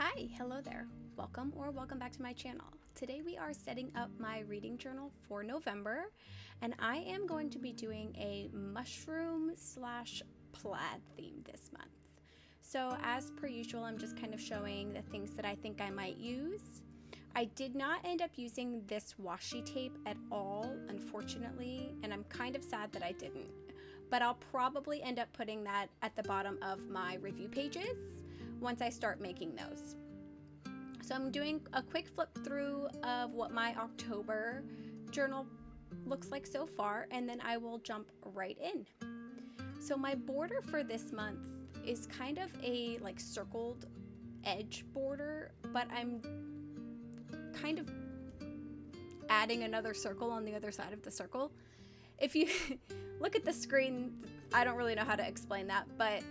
Hi, hello there. Welcome or welcome back to my channel. Today we are setting up my reading journal for November, and I am going to be doing a mushroom slash plaid theme this month. So as per usual, I'm just kind of showing the things that I think I might use. I did not end up using this washi tape at all, unfortunately, and I'm kind of sad that I didn't. But I'll probably end up putting that at the bottom of my review pages once I start making those. So I'm doing a quick flip through of what my October journal looks like so far, and then I will jump right in. So my border for this month is kind of a like circled edge border, but I'm kind of adding another circle on the other side of the circle. If you look at the screen, I don't really know how to explain that, but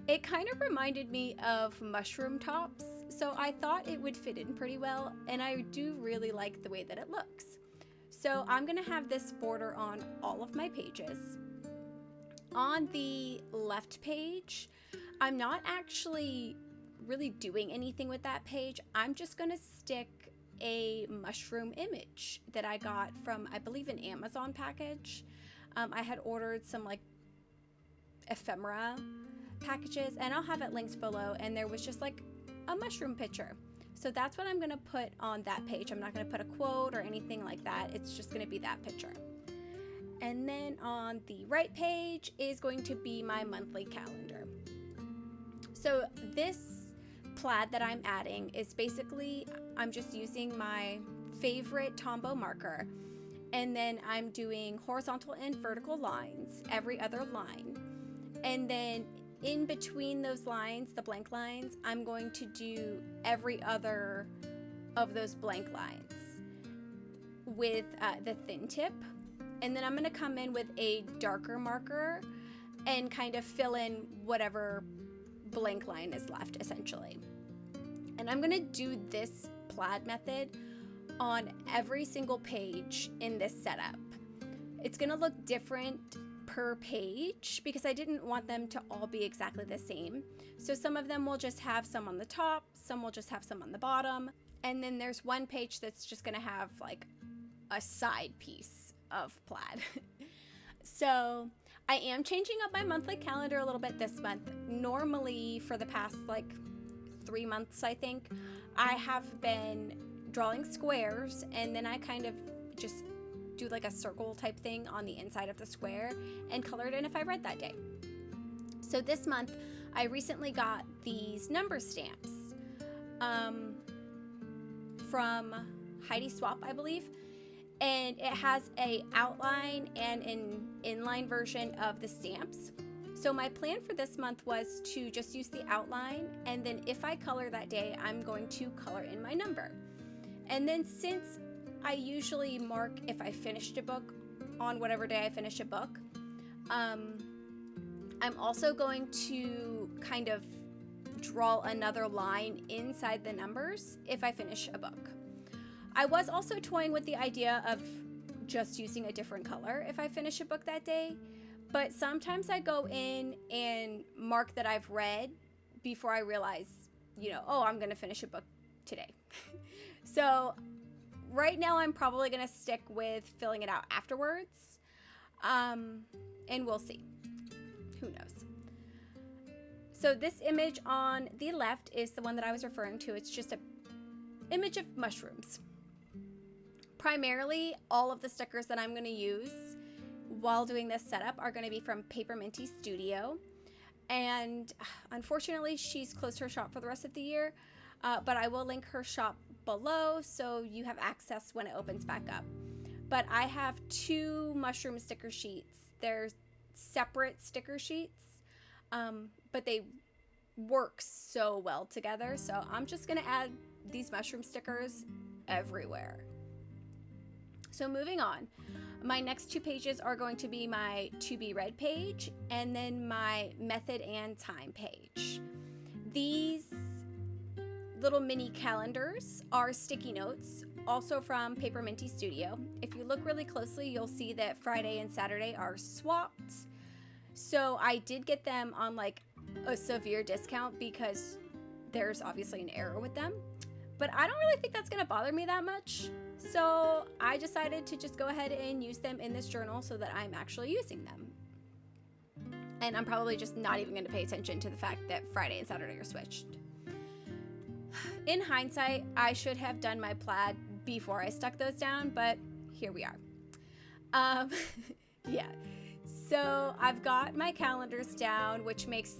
it kind of reminded me of mushroom tops, so I thought it would fit in pretty well, and I do really like the way that it looks. So I'm gonna have this border on all of my pages. On the left page, I'm not actually really doing anything with that page. I'm just gonna stick a mushroom image that I got from, I believe, an Amazon package. I had ordered some like ephemera packages, and I'll have it linked below, and there was just like a mushroom picture. So that's what I'm gonna put on that page. I'm not gonna put a quote or anything like that. It's just gonna be that picture. And then on the right page is going to be my monthly calendar. So this plaid that I'm adding is basically, I'm just using my favorite Tombow marker, and then I'm doing horizontal and vertical lines every other line, and then in between those lines, the blank lines, I'm going to do every other of those blank lines with the thin tip, and then I'm going to come in with a darker marker and kind of fill in whatever blank line is left, essentially. And I'm going to do this plaid method on every single page in this setup. It's going to look different per page because I didn't want them to all be exactly the same. So some of them will just have some on the top, some will just have some on the bottom, and then there's one page that's just going to have like a side piece of plaid. So I am changing up my monthly calendar a little bit this month. Normally for the past like 3 months, I think, I have been drawing squares, and then I kind of just do like a circle type thing on the inside of the square and color it in if I read that day. So this month I recently got these number stamps from Heidi Swap, I believe, and it has a outline and an inline version of the stamps. So my plan for this month was to just use the outline, and then if I color that day, I'm going to color in my number. And then since I usually mark if I finished a book on whatever day I finish a book, I'm also going to kind of draw another line inside the numbers if I finish a book. I was also toying with the idea of just using a different color if I finish a book that day, but sometimes I go in and mark that I've read before I realize, oh, I'm gonna finish a book today. So right now I'm probably gonna stick with filling it out afterwards, and we'll see. Who knows? So this image on the left is the one that I was referring to. It's just an image of mushrooms. Primarily, all of the stickers that I'm going to use while doing this setup are going to be from PaperMintyStudio, and unfortunately she's closed her shop for the rest of the year, but I will link her shop below so you have access when it opens back up. But I have 2 mushroom sticker sheets. They're separate sticker sheets, but they work so well together, so I'm just going to add these mushroom stickers everywhere. So moving on, my next 2 pages are going to be my to be read page and then my method and time page. These little mini calendars are sticky notes, also from PaperMintyStudio. If you look really closely, you'll see that Friday and Saturday are swapped. So I did get them on like a severe discount because there's obviously an error with them, but I don't really think that's going to bother me that much. So I decided to just go ahead and use them in this journal so that I'm actually using them. And I'm probably just not even going to pay attention to the fact that Friday and Saturday are switched. In hindsight, I should have done my plaid before I stuck those down, but here we are. Yeah, so I've got my calendars down, which makes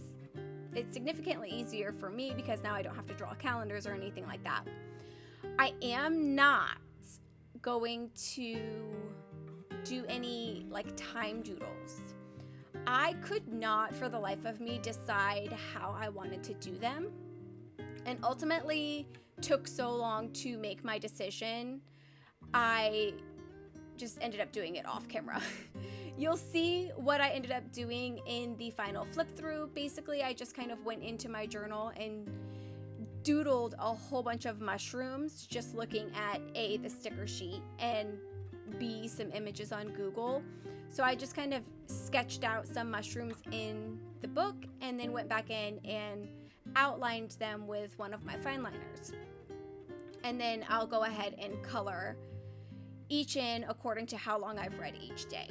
it significantly easier for me because now I don't have to draw calendars or anything like that. I am not going to do any like time doodles. I could not for the life of me decide how I wanted to do them, and ultimately took so long to make my decision, I just ended up doing it off camera. You'll see what I ended up doing in the final flip through. Basically, I just kind of went into my journal and doodled a whole bunch of mushrooms, just looking at A, the sticker sheet, and B, some images on Google. So I just kind of sketched out some mushrooms in the book and then went back in and outlined them with one of my fine liners. And then I'll go ahead and color each in according to how long I've read each day.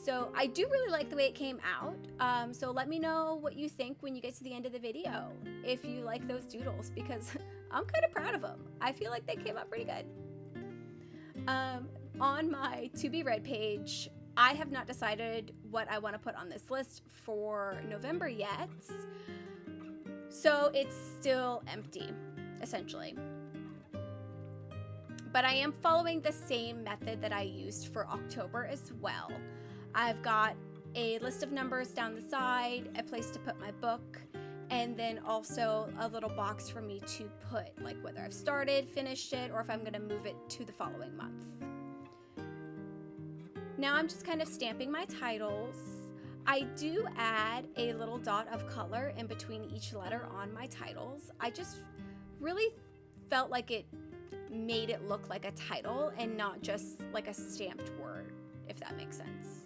So I do really like the way it came out. So let me know what you think when you get to the end of the video, if you like those doodles, because I'm kind of proud of them. I feel like they came out pretty good. On my to be read page, I have not decided what I want to put on this list for November yet. So it's still empty, essentially. But I am following the same method that I used for October as well. I've got a list of numbers down the side, a place to put my book, and then also a little box for me to put like whether I've started, finished it, or if I'm going to move it to the following month. Now I'm just kind of stamping my titles. I do add a little dot of color in between each letter on my titles. I just really felt like it made it look like a title and not just like a stamped word, if that makes sense.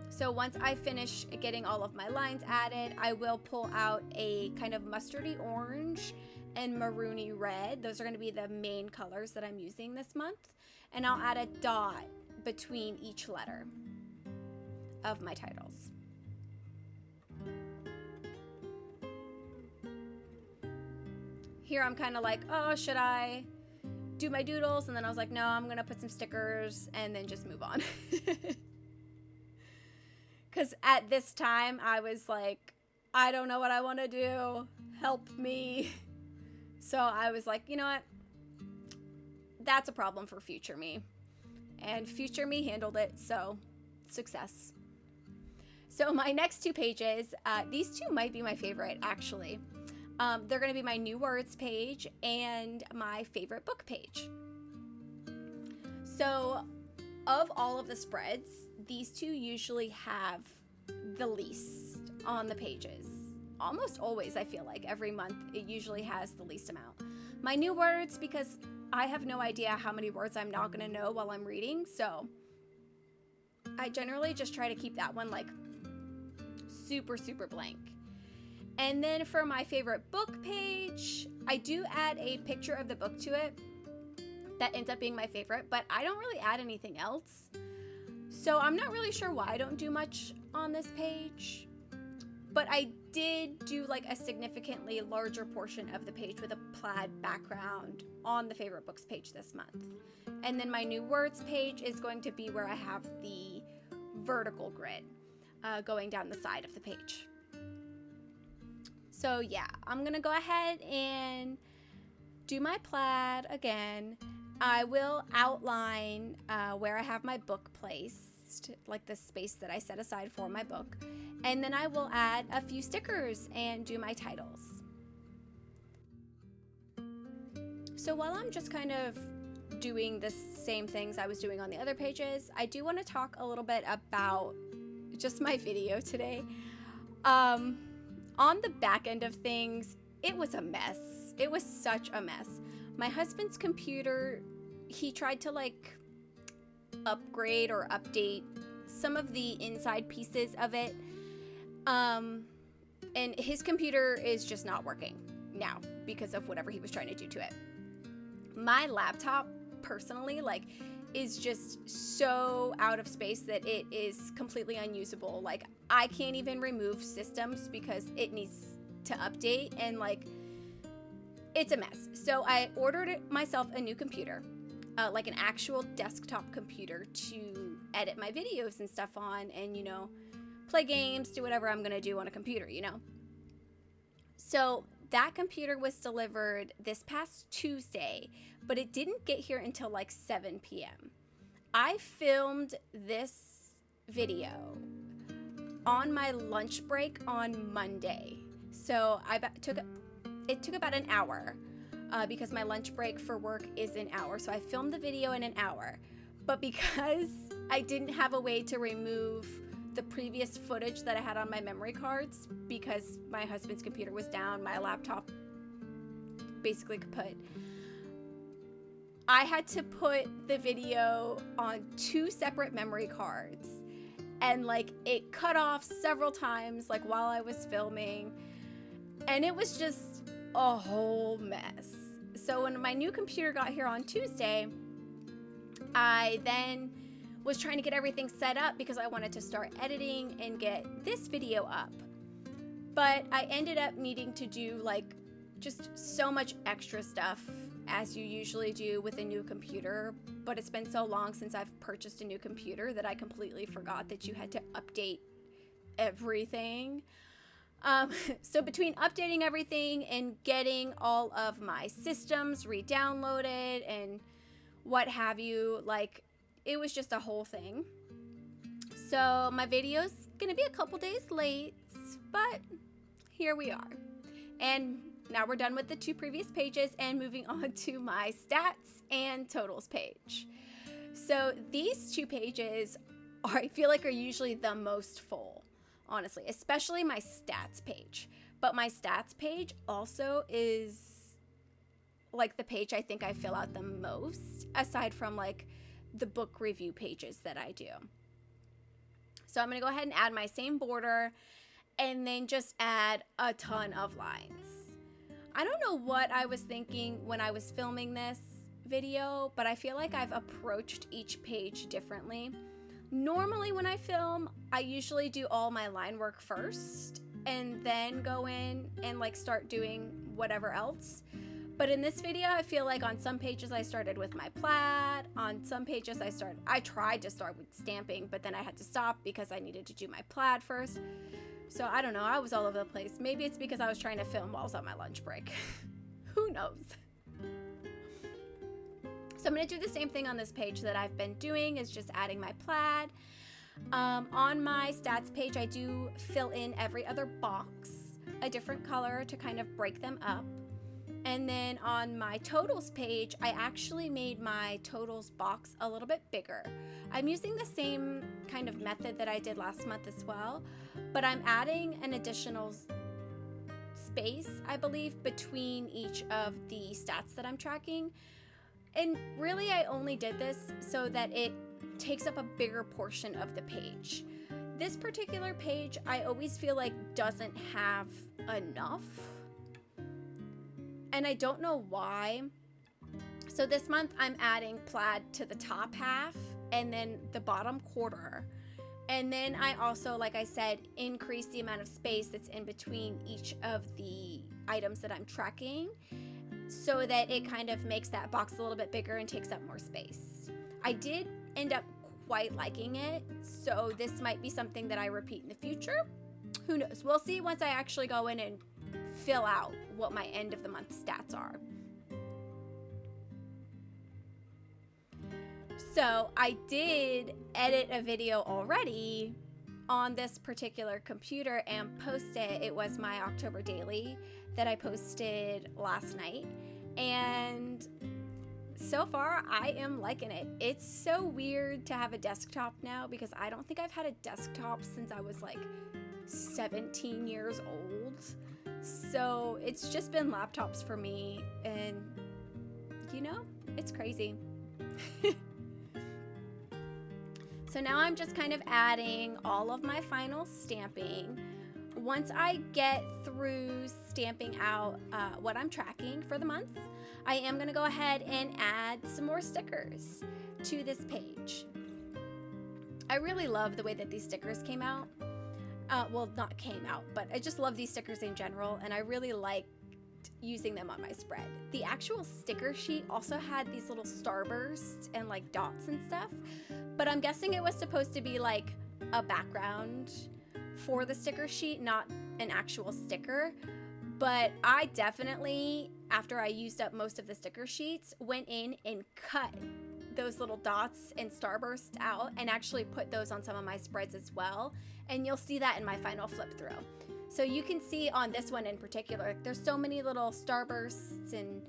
So once I finish getting all of my lines added, I will pull out a kind of mustardy orange and maroony red. Those are going to be the main colors that I'm using this month. And I'll add a dot between each letter of my titles. Here I'm kind of like, oh, should I do my doodles? And then I was like, no, I'm going to put some stickers and then just move on. Because at this time I was like, I don't know what I want to do. Help me. So I was like, you know what? That's a problem for future me. And future me handled it, so success. So my next two pages, these two might be my favorite actually. They're going to be my new words page and my favorite book page. So of all of the spreads, these two usually have the least on the pages. Almost always, I feel like every month it usually has the least amount. My new words, because I have no idea how many words I'm not going to know while I'm reading, so I generally just try to keep that one like super blank. And then for my favorite book page, I do add a picture of the book to it. That ends up being my favorite, but I don't really add anything else. So I'm not really sure why I don't do much on this page, but I did do like a significantly larger portion of the page with a plaid background on the favorite books page this month. And then my new words page is going to be where I have the vertical grid going down the side of the page. So yeah, I'm gonna go ahead and do my plaid again. I will outline where I have my book placed, like the space that I set aside for my book, and then I will add a few stickers and do my titles. So while I'm just kind of doing the same things I was doing on the other pages, I do want to talk a little bit about just my video today. On the back end of things, it was a mess. It was such a mess. My husband's computer, he tried to like upgrade or update some of the inside pieces of it. And and his computer is just not working now because of whatever he was trying to do to it. My laptop personally, like, is just so out of space that it is completely unusable. Like, I can't even remove systems because it needs to update, and like, it's a mess. So I ordered myself a new computer, like an actual desktop computer to edit my videos and stuff on, and, you know, play games, do whatever I'm gonna do on a computer, you know. So that computer was delivered this past Tuesday, but it didn't get here until like 7 p.m. I filmed this video on my lunch break on Monday. So it took about an hour because my lunch break for work is an hour. So I filmed the video in an hour. But because I didn't have a way to remove the previous footage that I had on my memory cards because my husband's computer was down, my laptop basically kaput, I had to put the video on 2 separate memory cards, and like, it cut off several times, like, while I was filming, and it was just a whole mess. So when my new computer got here on Tuesday, I then was trying to get everything set up because I wanted to start editing and get this video up. But I ended up needing to do like just so much extra stuff as you usually do with a new computer. But it's been so long since I've purchased a new computer that I completely forgot that you had to update everything. So between updating everything and getting all of my systems re-downloaded and what have you, like, it was just a whole thing. So my video's gonna be a couple days late, but here we are. And now we're done with the 2 previous pages and moving on to my stats and totals page. So these 2 pages I feel like are usually the most full, honestly, especially my stats page. But my stats page also is like the page I think I fill out the most, aside from like the book review pages that I do. So I'm going to go ahead and add my same border and then just add a ton of lines. I don't know what I was thinking when I was filming this video, but I feel like I've approached each page differently. Normally when I film, I usually do all my line work first and then go in and like start doing whatever else. But in this video, I feel like on some pages I started with my plaid. On some pages I tried to start with stamping, but then I had to stop because I needed to do my plaid first. So I don't know, I was all over the place. Maybe it's because I was trying to film while I was on my lunch break. Who knows? So I'm gonna do the same thing on this page that I've been doing, is just adding my plaid. On my stats page, I do fill in every other box a different color to kind of break them up. And then on my totals page, I actually made my totals box a little bit bigger. I'm using the same kind of method that I did last month as well, but I'm adding an additional space, I believe, between each of the stats that I'm tracking. And really, I only did this so that it takes up a bigger portion of the page. This particular page, I always feel like doesn't have enough. And I don't know why. So this month I'm adding plaid to the top half and then the bottom quarter. And then I also, like I said, increase the amount of space that's in between each of the items that I'm tracking so that it kind of makes that box a little bit bigger and takes up more space. I did end up quite liking it, so this might be something that I repeat in the future. Who knows? We'll see once I actually go in and fill out what my end of the month stats are. So I did edit a video already on this particular computer and post it. It was my October daily that I posted last night, and so far I am liking it. It's so weird to have a desktop now because I don't think I've had a desktop since I was like 17 years old. So it's just been laptops for me, and you know, it's crazy. So now I'm just kind of adding all of my final stamping. once I get through stamping out what I'm tracking for the month, I am going to go ahead and add some more stickers to this page. I really love the way that these stickers came out. Well, not came out, but I just love these stickers in general, and I really liked using them on my spread. The actual sticker sheet also had these little starbursts and like dots and stuff, but I'm guessing it was supposed to be like a background for the sticker sheet, not an actual sticker. But I definitely, after I used up most of the sticker sheets, went in and cut those little dots and starbursts out and actually put those on some of my spreads as well. And you'll see that in my final flip through. So you can see on this one in particular, there's so many little starbursts and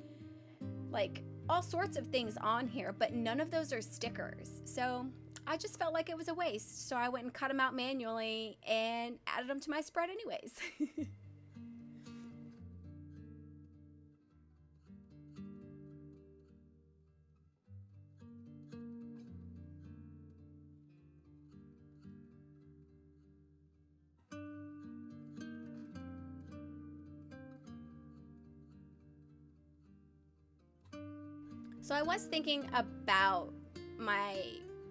like all sorts of things on here, but none of those are stickers. So I just felt like it was a waste. So I went and cut them out manually and added them to my spread anyways. So I was thinking about my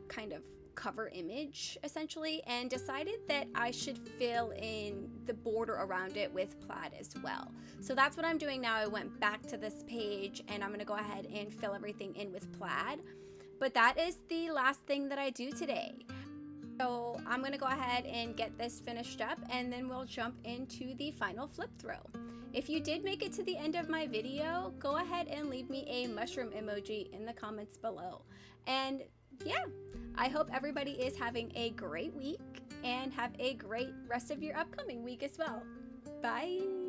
kind of cover image essentially, and decided that I should fill in the border around it with plaid as well. So that's what I'm doing now. I went back to this page and I'm going to go ahead and fill everything in with plaid. But that is the last thing that I do today. So I'm going to go ahead and get this finished up, and then we'll jump into the final flip through. If you did make it to the end of my video, go ahead and leave me a mushroom emoji in the comments below. And yeah, I hope everybody is having a great week and have a great rest of your upcoming week as well. Bye!